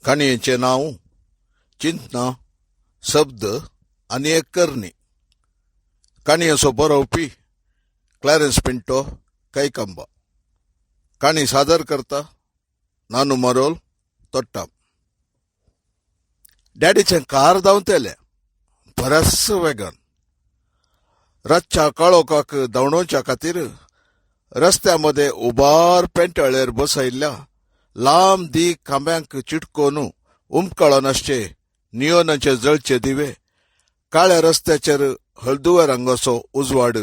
काणयेचें नांव चिंतना शब्द आनी एक करणी. काणयेचो बरोवपी क्लॅरन्स पिंटो कैकंबा. काणी सादर करता नानू मरोल तोट्टाम. डॅडीचें कार धांवतेलें बरेंच वेगान. रातच्या काळोखाक धांवडोवच्या खातीर रस्त्यामध्ये उबार पेंटाळेर बसयल्ल्या लांब दीक खांब्यांक चिटकोवन उमकळो नासचे नियोनाचे जळचे दिवे काळ्या रस्त्याचेर हळदुव्या रंगाचो उजवाड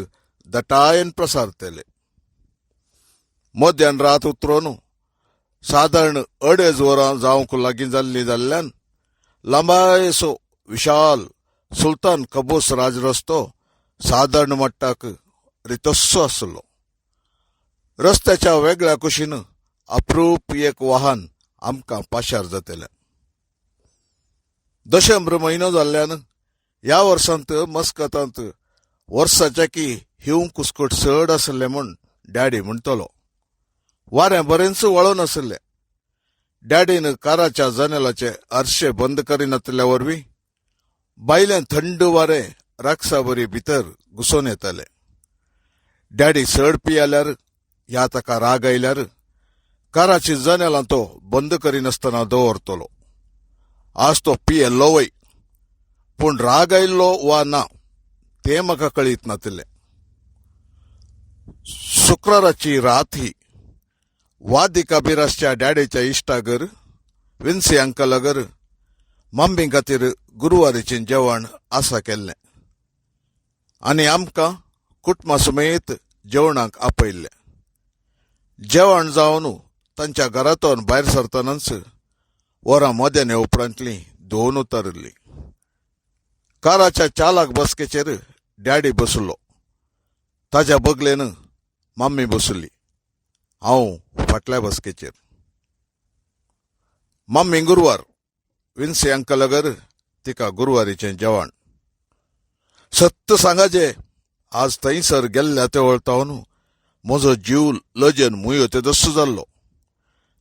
दटायन प्रसारतेले. मध्यान रात उतरोवन सादारण 2:30 वरां जावंक लागीं जाल्ली जाल्ल्यान लांबायसो विशाल सुलतान कबूस राजरस्तो सादारण मट्टाक रितस्सो आसलो. रस्त्याच्या वेगळ्या कुशीन अप्रूप एक वाहन आमकां पाशार जातलें. डिसेंबर म्हयनो जाल्ल्यान ह्या वर्सांत मस्कतांत वर्साच्या की हिंव कुस्कट चड आसलें म्हूण डॅडी म्हणटलो. वारें बरेंच वळोन आसलें. डॅडीन काराच्या जनेलाचे आरशे बंद करिनातल्या वरवीं भायलें थंड वारें राखसाबरी भितर घुसोवन येतालें. डॅडी चड पियेल्यार ह्या ताका राग आयल्यार काराची जनेलां तो बंद करिनासतना दवरतलो. आज तो पियेल्लो वय, पूण राग आयिल्लो वा ना तें म्हाका कळीत नातलें. शुक्राराची रात ही वादी कबीरासच्या डॅडीच्या इश्टागर विन्सी अंकलागर मम्मी खातीर गुरुवारीचें जेवण आसा केल्लें आनी आमकां कुटुंबा समेत जेवणाक आपयल्लें. जेवण जावन तांच्या घरांतून भायर सरतनाच वरां मध्यान उपरांतलीं 2 उतरलीं. काराच्या चालक बसकेचेर डॅडी बसलो. ताच्या बगलेन मम्मी बसली. हांव फाटल्या बसकेचेर. मम्मी गुरुवार, विन्सी अंकलागर तिका गुरुवारीचें जेवण. सत्य सांगाजे आज थंयसर गेल्ल्या ते वळतावन म्हजो जीव लजेन मुयो ते दस्सू जाल्लो.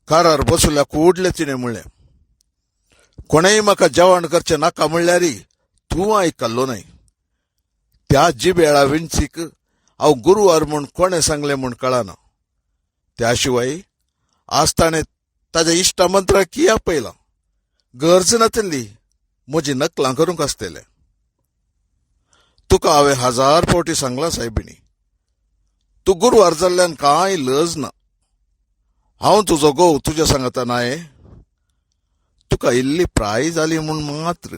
कारार बसल्या कुडले तिणें म्हणलें, कोणेय म्हाका जेवण करचें नाका म्हणल्यार तूं आयकल्लो न्हय. त्या जिबेळा विन्सीक हांव गुरुवार म्हूण कोणें सांगलें म्हूण कळना. त्या शिवाय आज ताणें ताज्या इश्टा मंत्राक की आपयलां. गरज नातिल्ली म्हजी नकलां करूंक आसतलें. तुका हांवें 1000 फावटी सांगलां सायबिणी, तूं गुरुवार जाल्ल्यान कांय लज ना. हांव तुजो घोव तुज्या सांगता नाये. तुका इल्ली प्राय जाली म्हूण मात्र.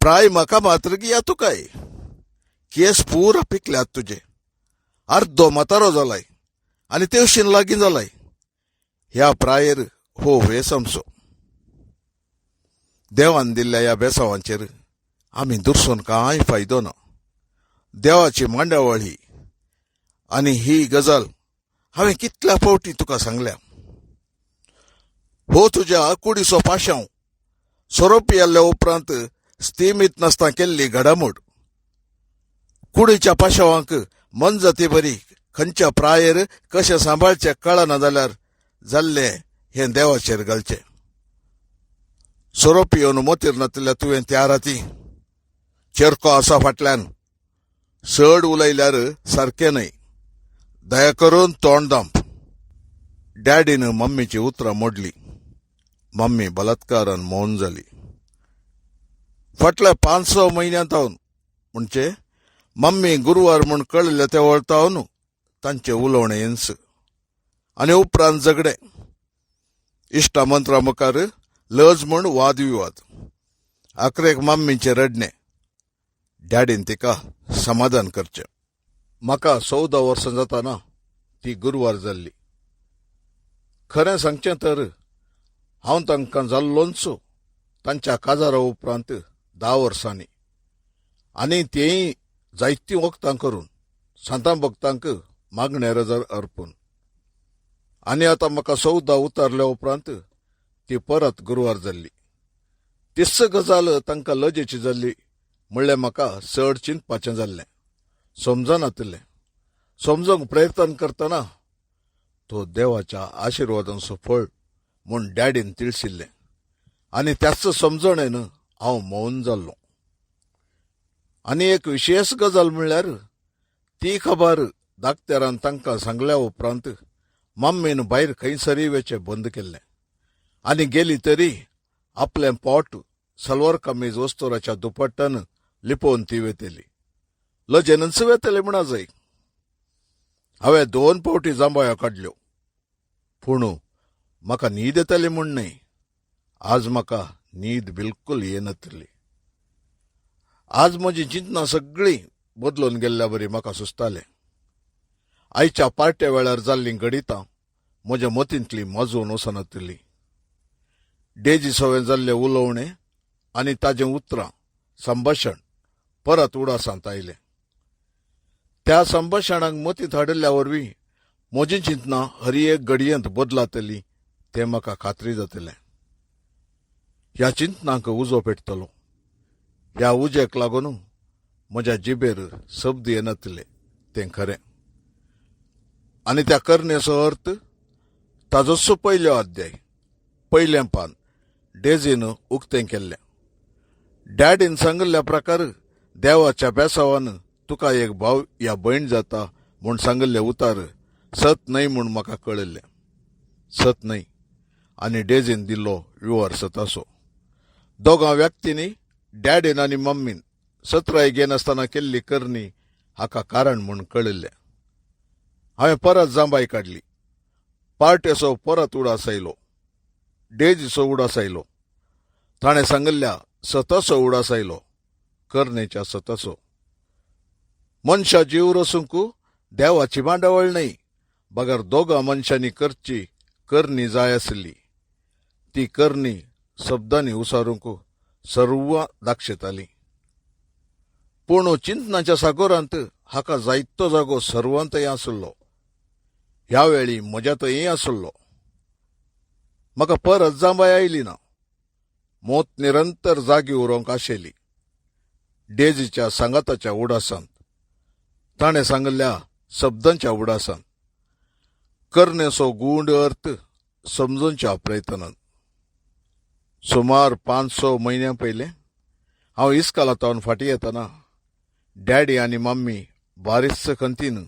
प्राय म्हाका मात्र गिया तुकाय. केस पुरा पिकल्यात तुजे. अर्दो म्हातारो जालाय आनी तेवशीन लागीं जालाय. ह्या प्रायेर हो वेस आमचो. देवान दिल्ल्या ह्या बेसांवाचेर आमी दुरसून कांय फायदो ना. देवाची मांडावळ ही आनी ही गजाल हांवें कितल्या फावटी तुका सांगल्या. हो तुज्या कुडीचो पाशांव सोरोप पियेल्ल्या उपरांत स्थिमीत नासता केल्ली घडामोड. कुडीच्या पाशावांक मन जाती बरी खंयच्या प्रायेर कशें सांबाळचें कळना जाल्यार जाल्लें हें देवाचेर घालचें. सोरोप पियोन मोतीर नातल्या तुवें त्या राती चेरको आसा फाटल्यान चड उलयल्यार सारकें न्हय. दया करून तोंड दांप. डॅडीन मम्मीची उतरां मोडली. मम्मी बलात्कारान मौन जाली. फाटल्या 5-6 म्हयन्यांतावन म्हणजे मम्मी गुरुवार म्हूण कळिल्ले ते वळतावन तांचें उलोवणें इंच आनी उपरांत झगडें. इश्टा मंत्रा मुखार लज म्हूण वादविवाद. आखरेक मम्मीचें रडणें. डॅडीन तिका समाधान करचें. म्हाका 14 वर्सां जाताना ती गुरुवार जाल्ली. खरें सांगचें तर हांव तांकां जाल्लोच तांच्या काजारा उपरांत 10 वर्सांनी आनी तेय जायतीं वखदां करून सांतां भक्तांक मागणे रजर अर्पून. आनी आतां म्हाका 14 उतारल्या उपरांत ती परत गुरुवार जाल्ली. तिस्स गजाल तांकां लजेची जाल्ली म्हणलें म्हाका चड चिंतपाचें जाल्लें. समजनातलें. समजूंक प्रयत्न करतना तो देवाच्या आशिर्वादांचो फळ म्हूण डॅडीन तिळशिल्लें आनी त्याच समजणेन हांव मौन जाल्लों. आनी एक विशेष गजाल म्हणल्यार ती खबर धाकटेरान तांकां सांगल्या उपरांत मम्मीन भायर खंयसरी वेचें बंद केल्लें आनी गेली तरी आपलें पोट सलवार कमीज वस्तुराच्या दुपट्टान लिपोवन ती वेतेली. लजेनच वेतले म्हणा जाय. हांवें 2 फावटी जांबायो काडल्यो, पूण म्हाका न्हीद येतली म्हूण न्हय. आज म्हाका न्हीद बिलकूल येनातली. आज म्हजी चिंतनां सगळीं बदलून गेल्ल्या बरी म्हाका सुचतालें. आयच्या पार्ट्या वेळार जाल्लीं गणितां म्हज्या मतींतलीं माजून वचनातलीं. डेजी सवें जाल्लें उलोवणें आनी ताजें उतरां संभाशण परत उडासांत आयलें. त्या संभाशणाक मतींत हाडिल्ल्या वरवीं म्हजीं चिंतनां हर एक घडयेंत बदलातलीं तें म्हाका खात्री जातलें. ह्या चिंतनांक उजो पेटतलो. ह्या उजेक लागून म्हज्या जिबेर शब्द येनातले तें खरें. आनी त्या करणेचो अर्थ ताजोच पयलो अध्याय, पयलें पान डेजीन उक्तें केल्लें. डॅडीन सांगिल्ल्या प्रकार देवाच्या बेसावान तुका एक भाव या भयण जाता म्हूण सांगिल्लें उतार सत न्हय म्हूण म्हाका कळिल्लें. सत न्हय आनी डेजीन दिल्लो विवर सतासो. दोगां व्यक्तींनी डॅडीन आनी मम्मीन सत्राय घेनासतना केल्ली करणी हाका कारण म्हूण कळिल्लें. हांवें परत जांबाय काडली. पार्टेचो परत उडास आयलो. डेजीचो उडास आयलो. ताणें सांगिल्ल्या सताचो उडास आयलो. करणेच्या सताचो. मनशा जीव रसूंक देवाची मांडावळ न्हय, बगर दोगां मनशांनी करची करणी जाय आसली. ती करणी शब्दांनी उसारूंक सर्व दाखयताली. पूण चिंतनाच्या सागोरांत हाका जायतो जागो सर्वांतय आसलो. ह्या वेळी म्हज्यातय आसलो. म्हाका परत जांबाय आयली ना. मोत निरंतर जागी उरोवंक आशिल्ली. डेजीच्या सांगाताच्या उडासांत, ताणें सांगिल्ल्या शब्दांच्या उडासांत, करणेचो गूढ अर्थ समजूनच्या प्रयत्नांत. सुमार 500 म्हयन्यां पयलें हांव इस्कालांतावन फाटीं येतना डॅडी आनी मम्मी बारीकस खंतीन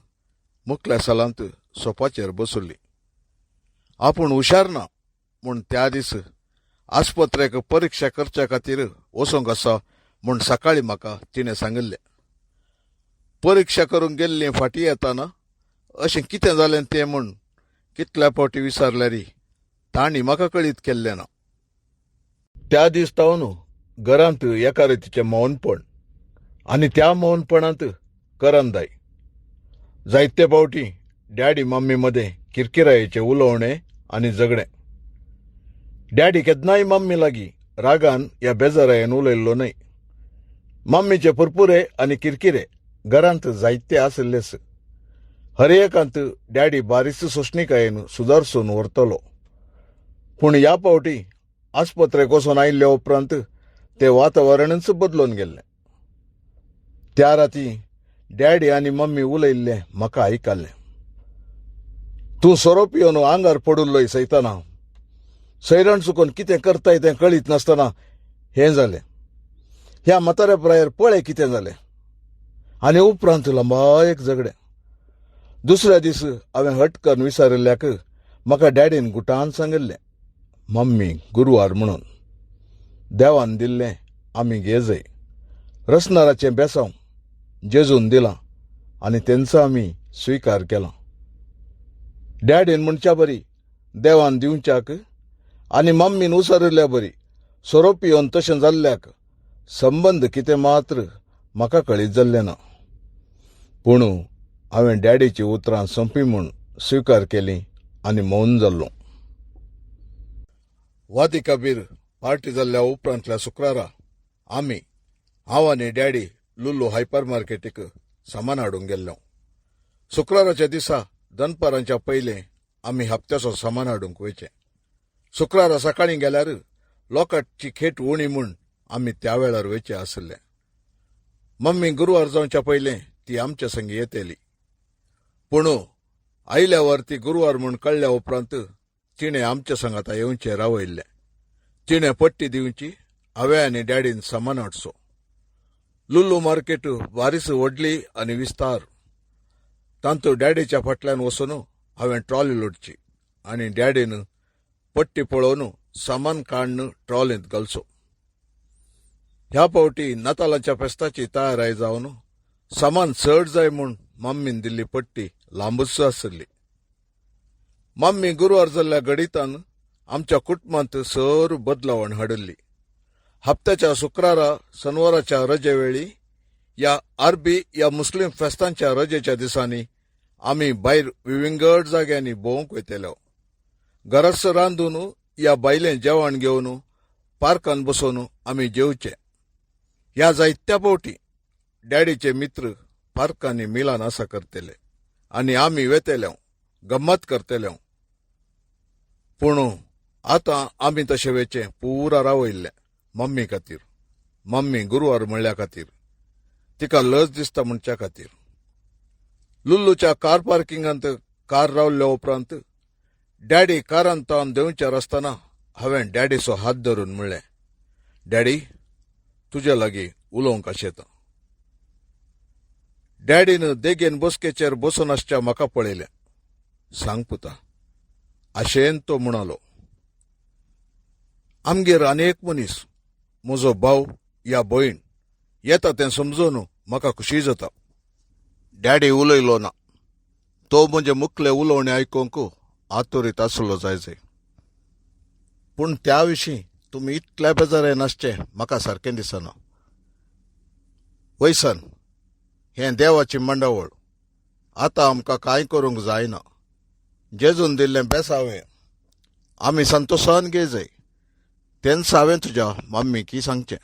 मुखल्या सालांत सोफाचेर बसुल्लीं. आपूण हुशार ना म्हूण त्या दीस आस्पत्रेक परीक्षा करच्या खातीर वचोंक आसा म्हूण सकाळीं म्हाका तिणें सांगिल्लें. परीक्षा करूंक गेल्लीं फाटीं येतना अशें कितें जालें तें म्हूण कितल्या फावटी विचारल्यार तांणी म्हाका कळीत केल्लें ना. त्या दीस तावन घरांत एका रितीचें मौनपण आनी त्या मौनपणांत करंदाय. जायते फावटी डॅडी मम्मी मदें किरकिरायेचें उलोवणें आनी झगडें. डॅडी केन्नाय मम्मी लागीं रागान या बेजारायेन उलयल्लो न्हय. मम्मीचे पुरपुरे आनी किरकिरे घरांत जायते आसलेस. हर एकांत डॅडी बारीकस सोंसणिकायेन सुदारसून व्हरतलो. पूण ह्या फावटी आस्पत्रेक वचून आयिल्ल्या उपरांत तें वातावरणच बदलून गेल्लें. त्या राती डॅडी आनी मम्मी उलयल्लें म्हाका आयकल्लें. तूं सोरो पिवन आंगार पडुल्लोय सयतना, सैरण चुकोवन कितें करताय तें कळीत नासतना हें जालें. ह्या म्हाताऱ्या प्रायार पळय कितें जालें. आनी उपरांत लंबायक झगडें. दुसऱ्या दीस हांवें हटकन विचारिल्ल्याक म्हाका डॅडीन गुटान सांगिल्लें, मम्मी गुरुवार म्हणून देवान दिल्लें आमी घेजय. रसनाराचें बेसांव जेजून दिलां आनी तेंचो आमी स्विकार केला. डॅडीन म्हणच्या बरी देवान दिवच्याक आनी मम्मीन उसारिल्ल्या बरी सोरो पिवन तशें जाल्ल्याक संबंद कितें मात्र म्हाका कळीत जाल्लें ना. पूण हांवें डॅडीची उतरां संपी म्हूण स्विकार केलीं आनी मौन जाल्लों. वादी कबीर पार्टी जाल्ल्या उपरांतल्या शुक्रारा हांव आनी डॅडी लुल्लू हायपर मार्केटीक सामान हाडूंक गेल्लो. शुक्राराच्या दिसा दनपारांच्या पयलें आमी हप्त्याचो सामान हाडूंक वयचे. शुक्रारा सकाळीं गेल्यार लोकांची खेट उणी म्हूण आमी त्या वेळार वयचे आसले. मम्मी गुरुवार जावच्या पयलें ती आमचे संगी येतेली. पूण आयल्या वर ती गुरुवार म्हूण कळ्ळ्या उपरांत तिणे आमच्या संगाता येवचे रावयल्ले. तिणे पट्टी दिवची हांवें आनी डॅडीन सामान हाडचो. लुल्लू मार्केट वारीस व्हडली आनी विस्तार. तांतू डॅडीच्या फाटल्यान वचून हांवें ट्रॉली लोडची आनी डॅडीन पट्टी पळोवन सामान काडून ट्रॉलींत घालचो. ह्या फावटी नातालांच्या फेस्ताची तयाराय जावन सामान चड जाय म्हूण मम्मीन दिल्ली पट्टी लांबूच आसली. मम्मी गुरवार जाल्ल्या घडितान आमच्या कुटुंबांत सर बदलावण हाडली. हप्त्याच्या शुक्रारा शनिवाराच्या रजेवेळी या अरबी या मुस्लिम फेस्तांच्या रजेच्या दिसांनी आमी भायर विविंगड जाग्यांनी भोवंक वयतल्यो. घरास रांदून या बायलें जेवण घेवन पार्कान बसून आमी जेवचे. ह्या जायत्या फावटी डॅडीचे मित्र पार्कांनी मिलान आसा करतले आनी आमी वेतेल्यो गम्मत करतल्यो. पूण आतां आमी तशें वेचे पुरा रावयल्ले मम्मी खातीर. मम्मी गुरवार म्हणल्या खातीर, तिका लज दिसता म्हणच्या खातीर. लुल्लूच्या कार पार्किंगांत कार रावल्ल्या उपरांत डॅडी कारांत तावन देंवचार आसतना हांवें डॅडीचो हात धरून म्हणलें, डॅडी, तुजे लागीं उलोवंक आशेता. डॅडीन देगेन बसकेचेर बसून आसच्या म्हाका पळयलें. सांग पुता, आशेन तो म्हणालो. आमगेर आनीक मनीस, म्हजो भाव या भयण येता तें समजून म्हाका खुशी जाता. डॅडी उलयलो ना. तो म्हजे मुखले उलोवणे आयकूंक आतुरीत आसलो जायचे. पूण त्या विशीं तुमी इतल्या बेजारे नासचे म्हाका सारकें दिसना. वयसन, हें देवाची मंडावळ. आतां आमकां कांय करूंक जायना. जेजून दिल्लें बेसावें आमी संतोशान घेयजय. तेन्ना हांवें तुज्या मम्मीक सांगचें.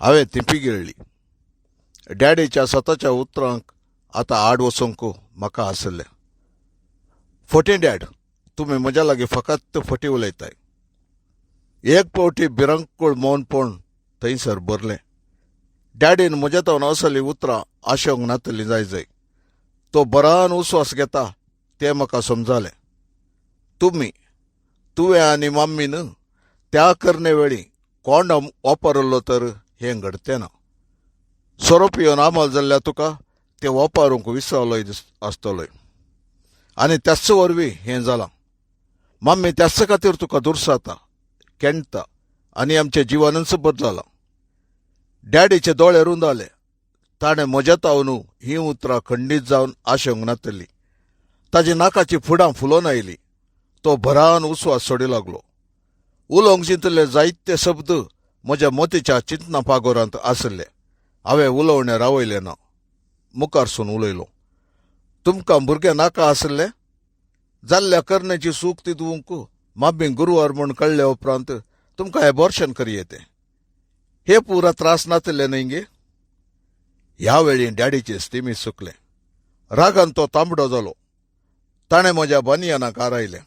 हांवें तिपी गिळ्ळी. डॅडीच्या स्वताच्या उतरांक आतां आड वचूंक म्हाका आसलें. फटी डॅड, तुमी म्हज्या लागीं फकत फटी उलयताय. एक फावटी भिरांकूळ मौनपण थंयसर भरलें. डॅडीन म्हज्या तोंड असलीं उतरां आशोंक नातलीं जायजय. तो बरान उस्वास घेता तें म्हाका समजालें. तुवें आनी मम्मीन त्या करणे वेळी कॉंडम वापरलो तर हें घडतें ना. सोरोप येवन आमल जाल्ल्या तुका तें वापरूंक विसरलोय आसतलोय आनी त्याच वरवीं हें जालां. मम्मी त्याच खातीर तुका दुरसाता, केणता आनी आमचें जिवनच बदललां. डॅडीचे दोळे रुंदाले. ताणें म्हज्या तावन हीं उतरां खंडीत जावन आशोंक नातलीं. ताची नाकाची फुडां फुलोवन आयलीं. तो भरान उस्वास सोडूं लागलो. उलोवंक चिंतले जायते शब्द म्हज्या मोतीच्या चिंतना पागोरांत आसले. हांवें उलोवणें रावयलें ना. मुखारसून उलयलो. तुमकां भुरगें नाका आसलें? जाल्ल्या करण्याची सूख ती दिवंक मम्मी गुरवार म्हूण कळ्ळे उपरांत तुमकां एबॉर्शन करी येतें. हे पुरा त्रास नातले न्हय गे? ह्या वेळी डॅडीचे स्तिमी सुकले. रागान तो तांबडो जालो. ताणें म्हज्या बनियानाक आरायलें.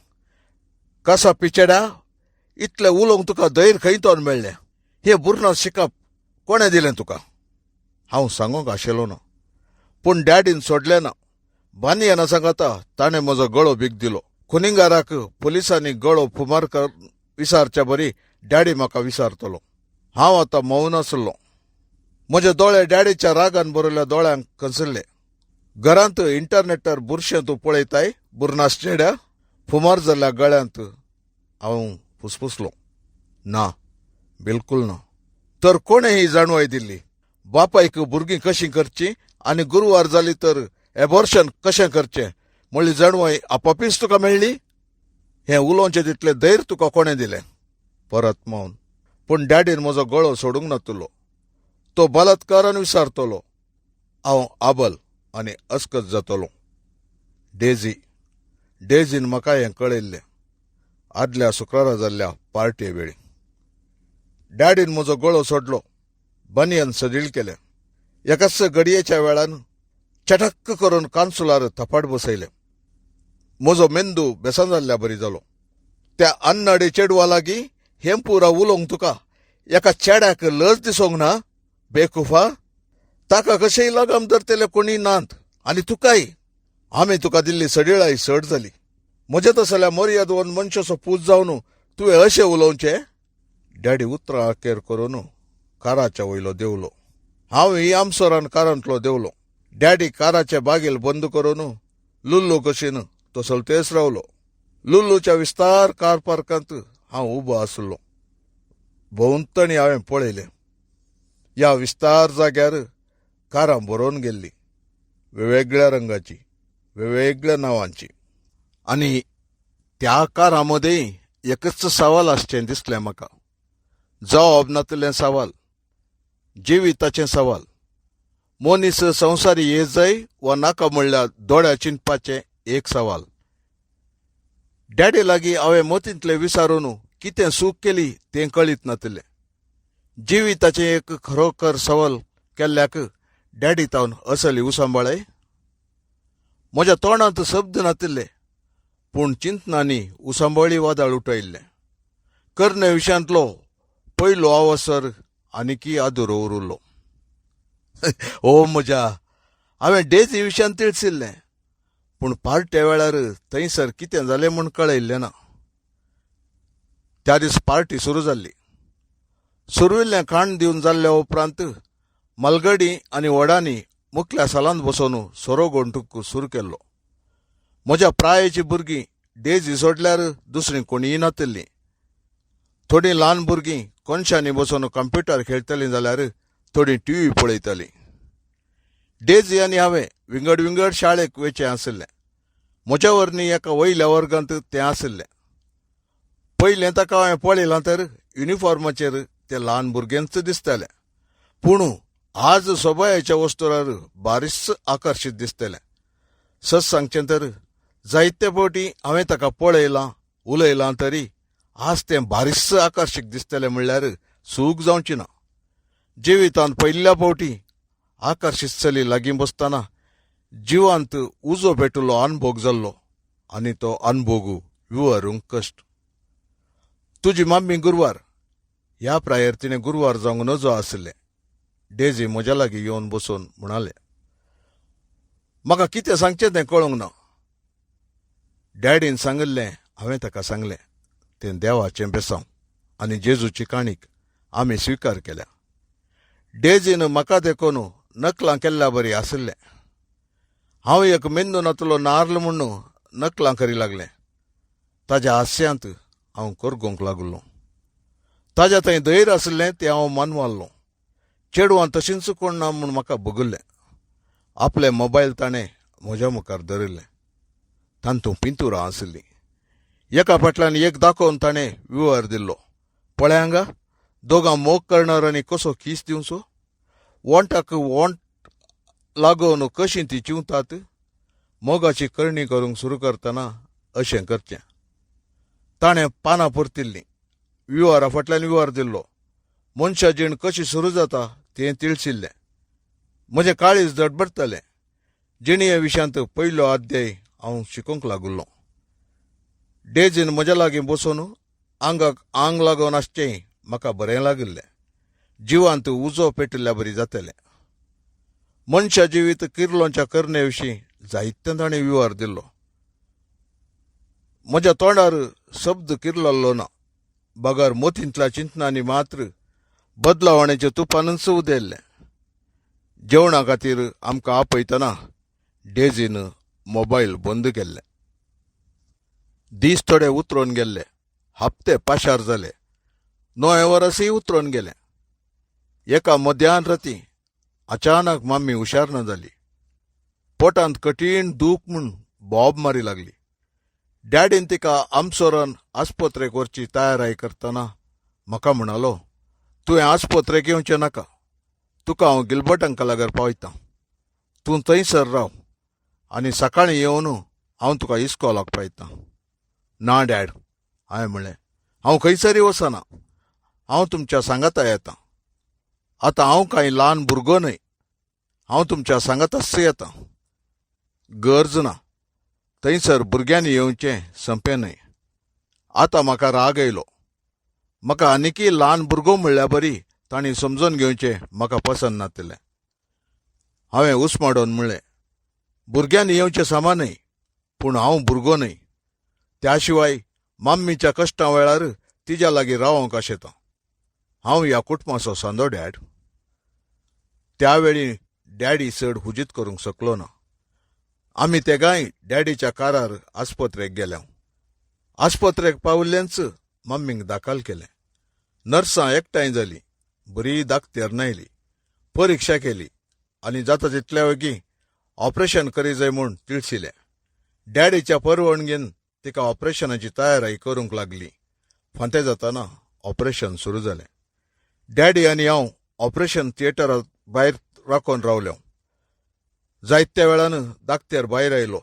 कसा पिचेड्या, इतलें उलोवंक तुका धैर्य खंयतोन मेळ्ळें? हें बुरनां शिकप कोणें दिलें तुका? हांव सांगूंक आशिल्लो ना, पूण डॅडीन सोडलें ना. बानियाना सांगाता ताणें म्हजो गळो भीक दिलो. खुनिंगाराक पुलिसांनी गळो फुमार विचारच्या बरी डॅडी म्हाका विचारतलो. हांव आतां मौन आसलो. म्हजे दोळे डॅडीच्या रागान बरयल्ल्या दोळ्यांक कंसल्ले. घरांत इंटरनेटार बुरशें तूं पळयताय बुरनास चेड्या? फुमार जाल्ल्या गळ्यांत हांव फुसफुसलो. ना, बिलकूल ना. तर कोणें ही जाणवाय दिल्ली? बापायक भुरगीं कशीं करचीं आनी गुरवार जाली तर एबॉर्शन कशें करचें म्हणली जाणवाय आपोआपीच तुका मेळ्ळी? हें उलोवचें तितलें धैर्य तुका कोणें दिलें? परत मौन. पूण डॅडीन म्हजो गळो सोडूंक नातलो. तो बलात्कारान विचारतलो. हांव आबल आनी अस्कत जातलो. डेझीन म्हाका हें कळयल्लें आदल्या शुक्रारा जाल्ल्या पार्टे वेळी. डॅडीन म्हजो गळो सोडलो. बनियन सडील केलें. एकाच घडयेच्या वेळान चटक्क करून कांसुलार थपाट बसयलें. म्हजो मेंदू बेसान जाल्ल्या बरी जालो. त्या अन्नाडे चेडवा लागीं हें पुरा उलोवंक तुका एका चेड्याक लज दिसोंक ना? बेकुफा, ताका कशेंय लगाम धरतले कोणी नात आनी तुकाय. आमी तुका दिल्ली सडिळाय सड जाली. म्हजे तसल्या मर्यादवन मनशाचो पूत जावन तुवें अशें उलोवचें? डॅडी उतरां आखेर करून काराच्या वयलो देवलो. हांवूय आमसोरान कारांतलो देवलो. डॅडी काराचे बागेल बंद करून लुल्लू कशीन तसलतेच रावलो. लुल्लूच्या विस्तार कार पार्कांत हांव उबो आसलो. भोंवतणी हांवें पळयलें. ह्या विस्तार जाग्यार कारां बरोवन गेल्लीं, वेगवेगळ्या रंगाची, वेगवेगळ्या नांवांची. आनी त्या कारां मदीं एकच सवाल आसचें दिसलें म्हाका. जवाब नातलें सवाल, जिविताचें सवाल. मनीस संवसारी येजय वा नाका म्हणल्यार दोळ्या चिंतपाचें एक सवाल. डॅडी लागीं हांवें मतींतलें विचारून कितें चूक केली तें कळीत नातलें. जिविताचें एक खरोखर सवाल केल्ल्याक डॅडी तावन असली उसांबाळय. म्हज्या तोंडांत शब्द नातिल्ले, पूण चिंतनांनी उसांबळी वादळ उठयल्लें. करणे विशयांतलो पयलो अवसर आनिकी आदुरो उरलो. ओ म्हज्या, हांवें डेझी विशयान तिळसिल्लें, पूण पार्टे वेळार थंयसर कितें जालें म्हूण कळयल्लें ना. त्या दीस पार्टी सुरू जाल्ली. सुरविल्लें खाण दिवन जाल्ल्या उपरांत मलगडी आनी वडांनी मुखल्या सालांत बसोवन सोरो गोंठूंक सुरू केल्लो. म्हज्या प्रायेची भुरगीं डेझी सोडल्यार दुसरीं कोणीय नातिल्लीं. थोडीं ल्हान भुरगीं कोनशांनी बसोवन कंप्युटर खेळटलीं जाल्यार थोडीं टीव्ही पळयतालीं. डेझी आनी हांवें विंगड विंगड शाळेक वचचें आशिल्लें. म्हज्या वरनी एका वयल्या वर्गांत तें आशिल्लें. पयलें ताका हांवें पळयलां तर युनिफॉर्माचेर तें ल्हान भुरगेंच दिसतालें, पूण आज सोबायाच्या वस्तूरार बारीच आकर्शीत दिसतलें. सच सांगचें तर जायते फावटी हांवें ताका पळयलां, उलयलां तरी आज तें बारीच आकर्शीत दिसतलें म्हणल्यार चूक जावची ना. जिवितांत पयल्या फावटी आकर्शीत चली लागीं बसतना जिवांत उजो पेटुल्लो अनुभव जाल्लो, आनी तो अनुभव विवरूंक कश्ट. तुजी मम्मी गुरवार ह्या प्रायर तिणें गुरवार जावंक नजो आशिल्लें. डेझी म्हज्या लागीं येवन बसून म्हणालें, म्हाका कितें सांगचें तें कळोंक ना. डॅडीन सांगिल्लें हांवें ताका सांगलें. तें देवाचें बेसांव आनी जेजूची काणीक आमी स्विकार केल्या. डेझीन म्हाका देखून नकलां केल्ल्या बरी आशिल्लें. हांव एक मेंदू नातलो नार्ल म्हूण नकलां करी लागलें. ताज्या हास्यांत हांव करगोंक लागलो. ताज्या थंय धैर्य आशिल्लें तें हांव मानवाल्लों. चेडवां तशींच कोण ना म्हूण म्हाका भुगल्लें. आपले मोबायल ताणें म्हज्या मुखार धरिल्ले. तांतूं पिंतुरां आशिल्लीं. एका फाटल्यान एक दाखोवन ताणें विवर दिल्लो. पळय हांगा, दोगां मोग करणाऱ्यांनी कसो किस दिवचो. वोंटाक वोंट लागून कशीं तीं चिंवतात. मोगाची करणी करूंक सुरू करतना अशें करचें. ताणें पानां परतिल्लीं. विवरा फाटल्यान विवर दिल्लो. मनशा जीण कशी सुरू जाता तें तिळसिल्लें. म्हजें काळीज धडधडटालें. जिणये विशयांत पयलो अध्याय हांव शिकूंक लागुल्लों. डेझीन म्हज्या लागीं बसून आंगाक आंग लागून आसचें म्हाका बरें लागिल्लें. जिवांत उजो पेटिल्ल्या बरी जातलें. मनशा जिवीत किर्लोच्या करणे विशीं जायतें ताणें विवर दिल्लो. म्हज्या तोंडार शब्द किर्लल्लो ना. बगर मोतींतल्या चिंतनांनी मात्र बदलावण्याचें तुपानच उदेल्लें. जेवणा खातीर आमकां आपयतना डेझीन मोबायल बंद केल्ले. दीस थोडे उतरोन गेल्ले. हप्ते पाशार जाले. 9 वरसय उतरोन गेले. एका मध्यान राती अचानक मम्मी हुशार ना जाली. पोटांत कठीण दूख म्हूण बॉब मारी लागली. डॅडीन तिका आमसोरान आस्पत्रेक व्हरची तयाराय करतना म्हाका म्हणालो, तुवें आस्पत्रेक येवचें नाका. तुका हांव गिल्बर्ट अंकलागेर पावयतां. तूं थंयसर राव आनी सकाळीं येवन हांव तुका इस्कॉलाक पावयतां. ना डॅड, हांवें म्हणलें, हांव खंयसरी वचना. हांव तुमच्या सांगाता येतां. आतां हांव कांय ल्हान भुरगो न्हय. हांव तुमच्या सांगाताच येतां. गरज ना. थंयसर भुरग्यांनी येवचें संपें न्हय. आतां म्हाका राग येयलो. म्हाका आनिकी ल्हान भुरगो म्हणल्या बरी तांणी समजून घेवचें म्हाका पसंद नातिल्लें. हांवें उसमाडोन म्हणलें, भुरग्यांनी येवचें सामानय, पूण हांव भुरगो न्हय. त्या शिवाय मम्मीच्या कश्टा वेळार तिच्या लागीं रावोंक आशेता. हांव ह्या कुटुंबाचो सांदो डॅड. त्यावेळी डॅडी चड हुजीत करूंक शकलो ना. आमी तेगाय डॅडीच्या कारार आस्पत्रेक गेल्या. आस्पत्रेक पावल्लेंच मम्मीक दाखल केलें. नर्सां एकठांय जालीं. बरी दाखतेर नायली. परिक्षा केली आनी जाता तितल्या बेगीन ऑपरेशन करी जाय म्हूण तिळशिलें. डॅडीच्या परवानगीन तिका ऑपरेशनाची तयारी करूंक लागली. फांतें जाताना ऑपरेशन सुरू जालें. डॅडी आनी हांव ऑपरेशन थिएटरांत भायर राखून रावल्यो. जायत्या वेळान दाखतेर भायर आयलो.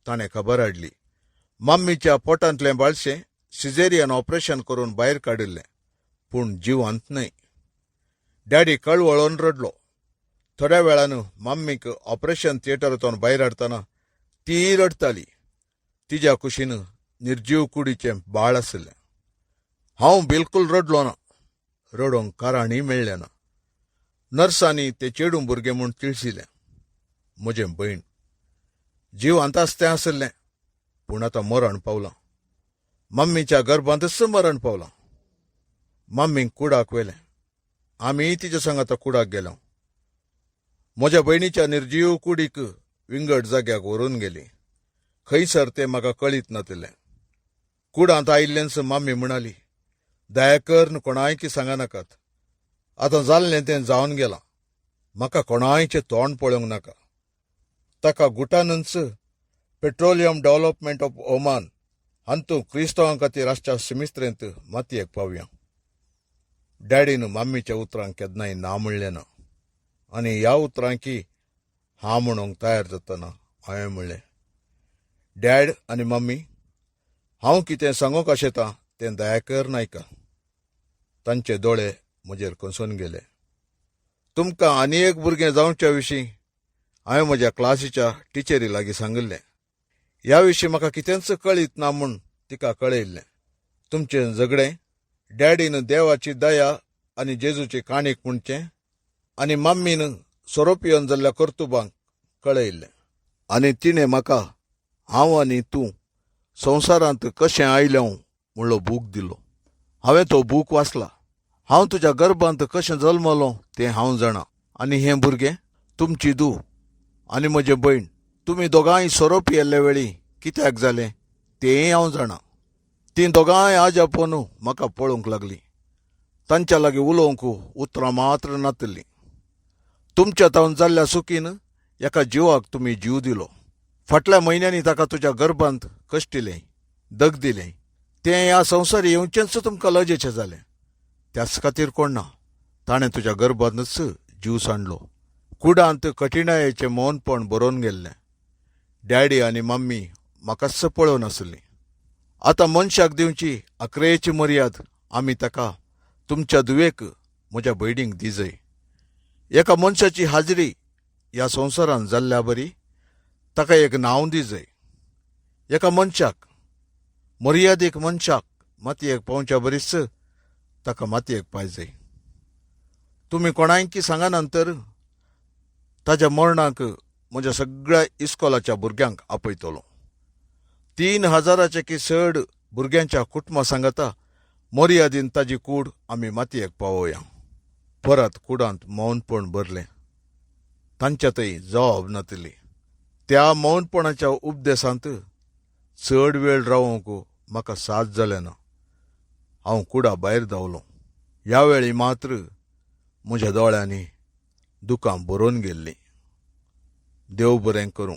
ताणें खबर हाडली. मम्मीच्या पोटांतलें बाळशें सिझेरियन ऑपरेशन करून भायर काडिल्लें, पूण जिवंत न्हय. डॅडी कळवळोन रडलो. थोड्या वेळान मम्मीक ऑपरेशन थिएटरांतून भायर हाडटना ती रडताली. तिच्या कुशीन निर्जीव कुडीचें बाळ आसलें. हांव बिलकूल रडलो ना. रडोंक कारणय मेळ्ळें ना. नर्सांनी तें चेडूं भुरगें म्हूण तिळशिलें. म्हजें भयण जिवंत आसतें आसलें, पूण आतां मरण पावलां. मम्मीच्या गर्भांतच मरण पावलां. मम्मीक कुडाक व्हेलें. आमी तिच्या सांगाता कुडाक गेलो. म्हज्या भयणीच्या निर्जीव कुडीक विंगड जाग्याक व्हरून गेली. खंयसर तें म्हाका कळीत नातलें. कुडांत आयिल्लेंच मम्मी म्हणाली, दया करून कोणायक सांगनाकात. आतां जाल्लें तें जावन गेलां. म्हाका कोणायचें तोंड पळोवंक नाका. ताका गुटानच पेट्रोलियम डेव्हलपमेंट ऑफ ओमान हातूंत क्रिस्तांवां खातीर आसच्या सिमिस्त्रेंत मातयेक पावया. डॅडीन मम्मीच्या उतरांक केन्नाय ना म्हणलें ना. आनी ह्या उतरांकी हां म्हणूंक तयार जातना हांवें म्हणलें, डॅड आनी मम्मी, हांव कितें सांगूंक आशेतां तें दया करून आयका. तांचे दोळे म्हजेर कोंसून गेले. तुमकां आनी एक भुरगें जावच्या विशीं हांवें म्हज्या क्लासीच्या टिचरी लागीं सांगिल्लें. ह्या विशीं म्हाका कितेंच कळीत ना म्हूण तिका कळयल्लें. तुमचें झगडें डॅडीन देवाची दया आनी जेजूची काणीक म्हणचें आनी मम्मीन सोरोप येवन जाल्ल्या कर्तुबांक कळयल्लें. आनी तिणें म्हाका हांव आनी तूं संवसारांत कशें आयल्यो म्हणलो बूक दिलो. हांवें तो बूक वाचला. हांव तुज्या गर्भांत कशें जल्मलों तें हांव जाणां. आनी हें भुरगें तुमची धूव आनी म्हजें भयण. तुमी दोगांय सोरोप येल्ले वेळी कित्याक जालें तेंय हांव जाणां. तीं दोगांय आज आपोवन म्हाका पळोवंक लागलीं. तांच्या लागीं उलोवंक उतरां मात्र नातलीं. तुमच्या तावन जाल्ल्या चुकीन एका जिवाक तुमी जीव दिलो. फाटल्या म्हयन्यांनी ताका तुज्या गर्भांत कश्टिलें, दग दिलें. तें ह्या संवसार येवचेंच तुमकां लजेचें जालें. त्याच खातीर कोण ना, ताणें तुज्या गर्भांतच जीव सांडलो. कुडांत कठिणायेचें मौनपण बरोवन गेल्लें. डॅडी आनी मम्मी म्हाकाच पळोवन आसलीं. आतां मनशाक दिवची अकरेची मर्याद आमी ताका तुमच्या धुवेक म्हज्या भयणीक दिजय. एका मनशाची हाजरी ह्या संवसारांत जाल्ल्या बरी ताका एक नांव दिजय. एका मनशाक, मर्यादीक मनशाक मातयेक पावच्या बरीच ताका मातयेक पायजय. तुमी कोणायकी सांगनांतर ताच्या मरणाक म्हज्या सगळ्या इस्कॉलाच्या भुरग्यांक आपयतलो. 3000च्याकी चड भुरग्यांच्या कुटुंबा सांगता मर्यादीन ताजी कूड आमी मातयेक पावोवया. परत कुडांत मौनपण भरलें. तांच्यातय जबाब नातली. त्या मौनपणाच्या उपदेशांत चड वेळ रावोंक म्हाका साथ जालें ना. हांव कुडा भायर धांवलों. ह्या वेळी मात्र म्हज्या दोळ्यांनी दुकां बरोवन गेल्लीं. देव बरें करूं.